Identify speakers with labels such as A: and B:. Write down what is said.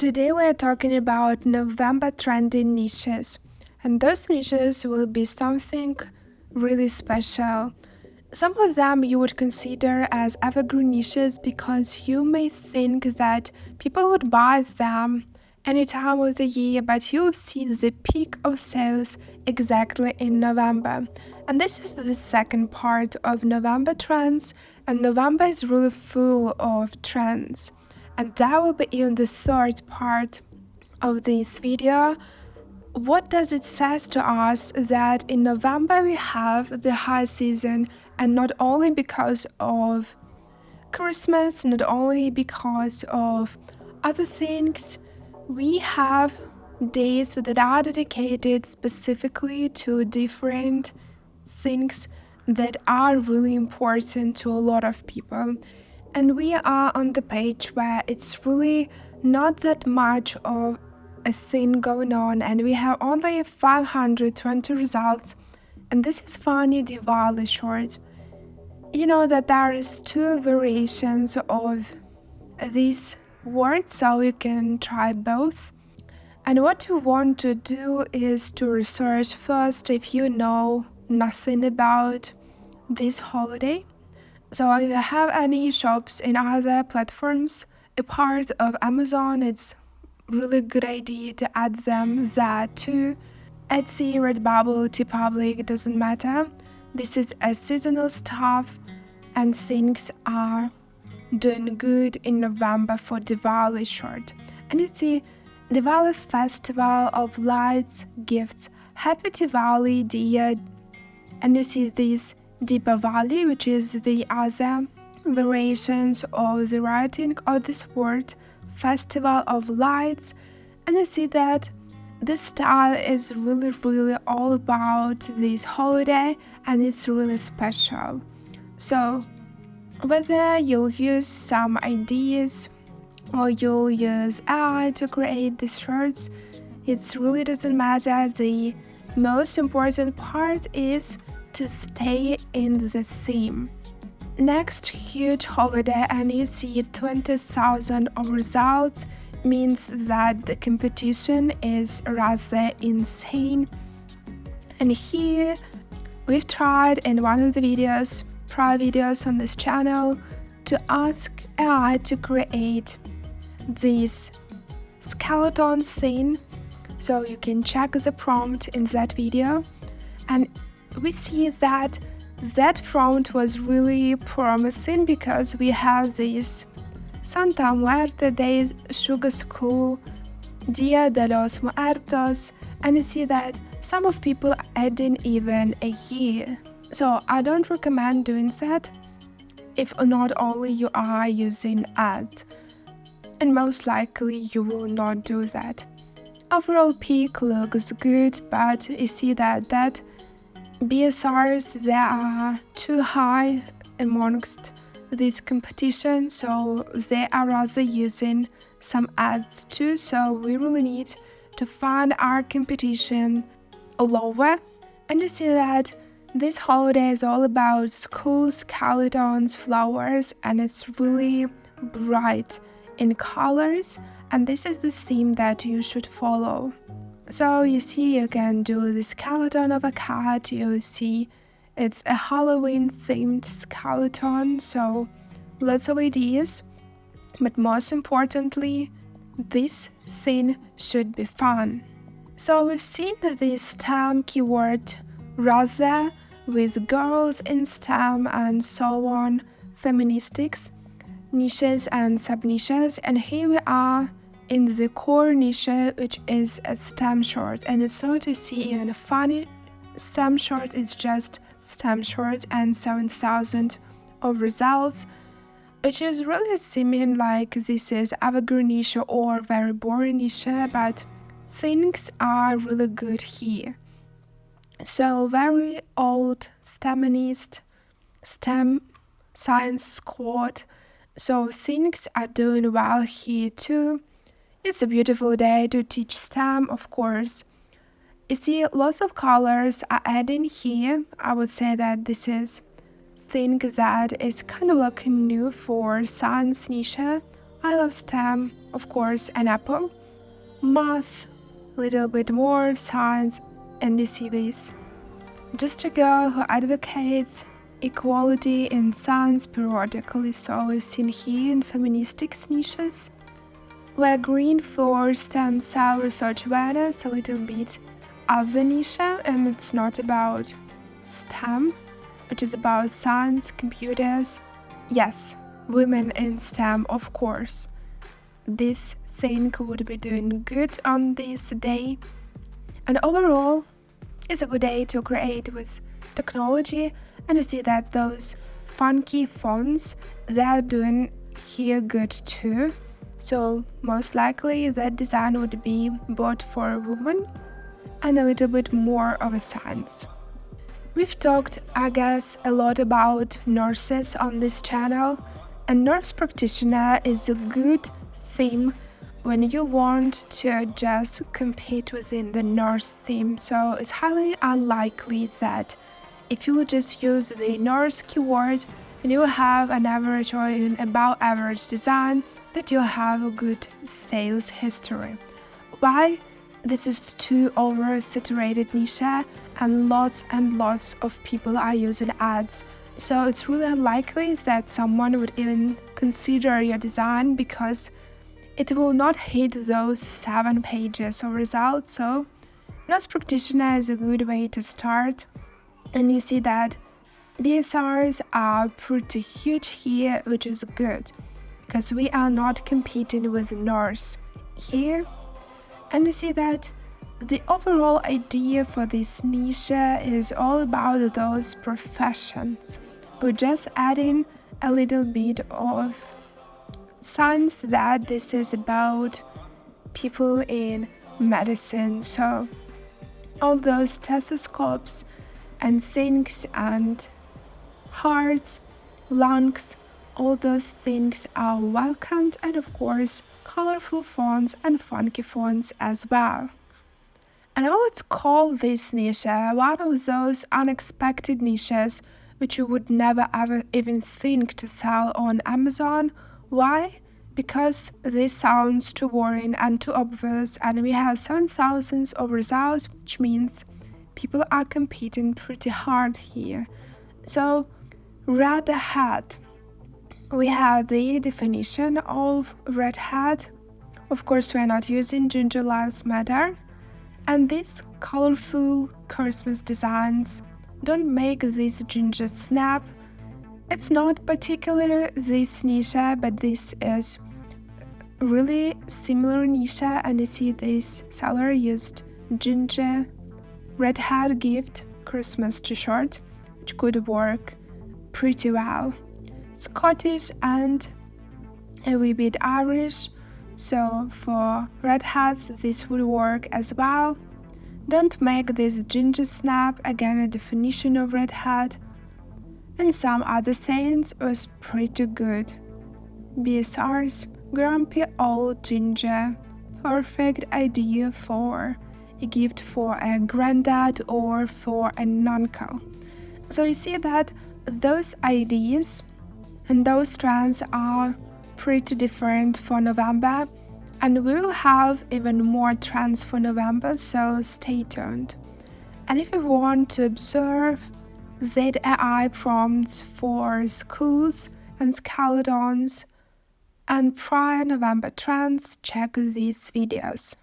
A: Today we are talking about November trending niches, and those niches will be something really special. Some of them you would consider as evergreen niches because you may think that people would buy them any time of the year, but you'll see the peak of sales exactly in November. And this is the second part of November trends, and November is really full of trends. And that will be in the third part of this video. What does it says to us that in November we have the high season, and not only because of Christmas, not only because of other things, we have days that are dedicated specifically to different things that are really important to a lot of people. And we are on the page where it's really not that much of a thing going on, and we have only 520 results, and this is funny Diwali short. You know that there is two variations of this word, so you can try both. And what you want to do is to research first if you know nothing about this holiday. So if you have any shops in other platforms, a part of Amazon, it's really good idea to add them there too. Etsy, Redbubble, TeePublic, it doesn't matter. This is a seasonal stuff, and things are doing good in November for Diwali short. And you see, Diwali festival of lights, gifts, happy Diwali, dear. And you see this Deepavali, which is the other variations of the writing of this word, festival of lights. And you see that this style is really all about this holiday, and it's really special. So whether you'll use some ideas or you'll use AI to create these shirts, it really doesn't matter. The most important part is to stay in the theme. Next huge holiday, and you see 20,000 of results, means that the competition is rather insane. And here we've tried in one of the prior videos on this channel, to ask AI to create this skeleton thing. So you can check the prompt in that video, and we see that prompt was really promising because we have this Santa Muerte Day, Sugar School, Dia de los Muertos, and you see that some of people are adding even a year. So I don't recommend doing that if not only you are using ads, and most likely you will not do that. Overall peak looks good, but you see that BSRs, they are too high amongst this competition, so they are rather using some ads too. So we really need to find our competition lower. And you see that this holiday is all about school skeletons, flowers, and it's really bright in colors, and this is the theme that you should follow. So you see, you can do the skeleton of a cat. You see it's a Halloween themed skeleton, so lots of ideas, but most importantly, this thing should be fun. So we've seen this STEM keyword rather with girls in STEM and so on, feministics, niches and sub-niches, and here we are in the core niche, which is a STEM short. And it's so to see even a funny STEM short, it's just STEM short, and 7,000 of results, which is really seeming like this is evergreen niche or very boring niche, but things are really good here. So very old STEMinist, STEM science squad, so things are doing well here too. It's a beautiful day to teach STEM, of course. You see lots of colors are adding here. I would say that this is thing that is kind of like new for science niche. I love STEM. of course, an apple, math, little bit more science, and you see this. Just a girl who advocates equality in science periodically, so we've seen here in feministics niches, where green for stem cell research awareness, a little bit other niche, and it's not about STEM, which is about science, computers. Yes, women in STEM, of course. This thing would be doing good on this day. And overall, it's a good day to create with technology, and you see that those funky fonts, they're doing here good too. So most likely that design would be bought for women and a little bit more of a science. We've talked, I guess, a lot about nurses on this channel, and nurse practitioner is a good theme when you want to just compete within the nurse theme. So it's highly unlikely that if you just use the nurse keyword and you have an average or even above average design, that you'll have a good sales history. Why? This is too oversaturated niche, and lots of people are using ads. So it's really unlikely that someone would even consider your design because it will not hit those 7 pages of results. So nurse practitioner is a good way to start. And you see that BSRs are pretty huge here, which is good because we are not competing with nurse here. And you see that the overall idea for this niche is all about those professions. We're just adding a little bit of science that this is about people in medicine. So all those stethoscopes and things and hearts, lungs, all those things are welcomed, and of course colorful fonts and funky fonts as well. And I would call this niche one of those unexpected niches which you would never ever even think to sell on Amazon. Why? Because this sounds too boring and too obvious, and we have 7,000 of results, which means people are competing pretty hard here. So red hat. We have the definition of red hat. Of course, we are not using Ginger Lives Matter. And these colorful Christmas designs don't make this ginger snap. It's not particular this niche, but this is really similar niche, and you see this seller used ginger red hat gift Christmas t-shirt, which could work pretty well. Scottish and a wee bit Irish, so for red hats this would work as well. Don't make this ginger snap, again a definition of red hat. And some other sayings was pretty good. BSR's grumpy old ginger, perfect idea for a gift for a granddad or for an uncle. So you see that those ideas and those trends are pretty different for November, and we will have even more trends for November, so stay tuned. And if you want to observe ZAI prompts for schools and skeletons and prior November trends, check these videos.